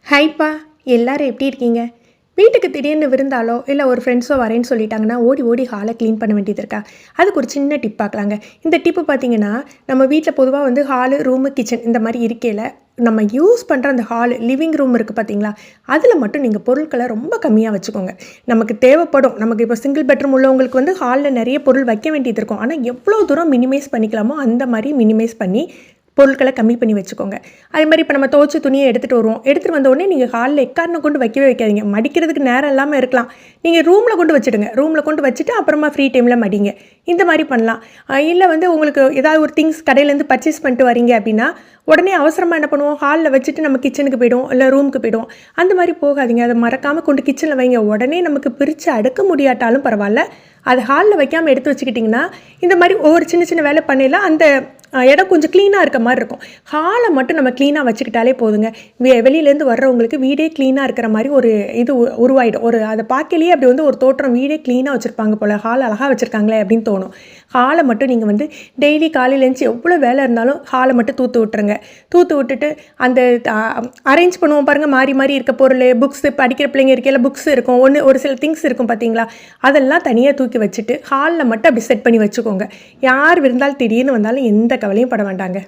ஹைப்பா, எல்லாரும் எப்படி இருக்கீங்க? வீட்டுக்கு திடீர்னு விருந்தாலோ இல்லை ஒரு ஃப்ரெண்ட்ஸோ வரேன்னு சொல்லிட்டாங்கன்னா ஓடி ஓடி ஹாலை க்ளீன் பண்ண வேண்டியது இருக்கா? அதுக்கு ஒரு சின்ன டிப் பார்க்கலாங்க. இந்த டிப்பு பார்த்தீங்கன்னா, நம்ம வீட்டில் பொதுவாக வந்து ஹாலு, ரூமு, கிச்சன் இந்த மாதிரி இருக்கையில் நம்ம யூஸ் பண்ணுற அந்த ஹால், லிவிங் ரூம் இருக்குது பார்த்தீங்களா, அதில் மட்டும் நீங்கள் பொருட்களை ரொம்ப கம்மியாக வச்சுக்கோங்க. நமக்கு தேவைப்படும். நமக்கு இப்போ சிங்கிள் பெட்ரூம் உள்ளவங்களுக்கு வந்து ஹாலில் நிறைய பொருள் வைக்க வேண்டியது இருக்கும். ஆனால் எவ்வளோ தூரம் மினிமைஸ் பண்ணிக்கலாமோ அந்த மாதிரி மினிமைஸ் பண்ணி பொருட்களை கம்மி பண்ணி வச்சுக்கோங்க. அதே மாதிரி இப்போ நம்ம துவைச்ச துணியை எடுத்துகிட்டு வருவோம். எடுத்துகிட்டு வந்த உடனே நீங்கள் ஹாலில் எக்காரணம் கொண்டு வைக்கவே வைக்காதீங்க. மடிக்கிறதுக்கு நேரம் இல்லாமல் இருக்கலாம். நீங்கள் ரூமில் கொண்டு வச்சுடுங்க. ரூமில் கொண்டு வச்சுட்டு அப்புறமா ஃப்ரீ டைமில் மடிங்க. இந்த மாதிரி பண்ணலாம். இல்லை வந்து உங்களுக்கு ஏதாவது ஒரு திங்ஸ் கடையிலேருந்து பர்ச்சேஸ் பண்ணிட்டு வரீங்க அப்படின்னா, உடனே அவசரமாக என்ன பண்ணுவோம், ஹாலில் வச்சுட்டு நம்ம கிச்சனுக்கு போய்டுவோம், இல்லை ரூமுக்கு போய்டுவோம். அந்த மாதிரி போகாதீங்க. அதை மறக்காமல் கொண்டு கிச்சனில் வைங்க. உடனே நமக்கு பிரித்து அடுக்க முடியாட்டாலும் பரவாயில்ல, அது ஹாலில் வைக்காமல் எடுத்து வச்சுக்கிட்டிங்கன்னா, இந்த மாதிரி ஒவ்வொரு சின்ன சின்ன வேலை பண்ணையில் அந்த இடம் கொஞ்சம் க்ளீனாக இருக்க மாதிரி இருக்கும். ஹாலை மட்டும் நம்ம க்ளீனாக வச்சுக்கிட்டாலே போதுங்க. வெளியிலேருந்து வர்றவங்களுக்கு வீடே க்ளீனாக இருக்கிற மாதிரி ஒரு இது உருவாயிடும். அதை பார்க்கலையே அப்படி வந்து ஒரு தோற்றம், வீடே க்ளீனாக வச்சுருப்பாங்க போல், ஹால் அழகாக வச்சுருக்காங்களே அப்படின்னு தோணும். ஹாலை மட்டும் நீங்கள் வந்து டெய்லி காலையில் எழுந்துச்சி எவ்வளோ வேலை இருந்தாலும் ஹாலை மட்டும் தூத்து விட்டுருங்க. தூத்து விட்டுட்டு அந்த அரேஞ்ச் பண்ணுவோம் பாருங்கள், மாறி மாறி இருக்க பொருள், புக்ஸு, படிக்கிற பிள்ளைங்க இருக்கையில் புக்ஸ் இருக்கும், ஒரு சில திங்ஸ் இருக்கும் பார்த்தீங்களா, அதெல்லாம் தனியாக தூக்கி வச்சுட்டு ஹாலில் மட்டும் அப்படி செட் பண்ணி வச்சுக்கோங்க. யார் விருந்தாலும் திடீர்னு வந்தாலும் எந்த கவலையும் பட வேண்டாங்க.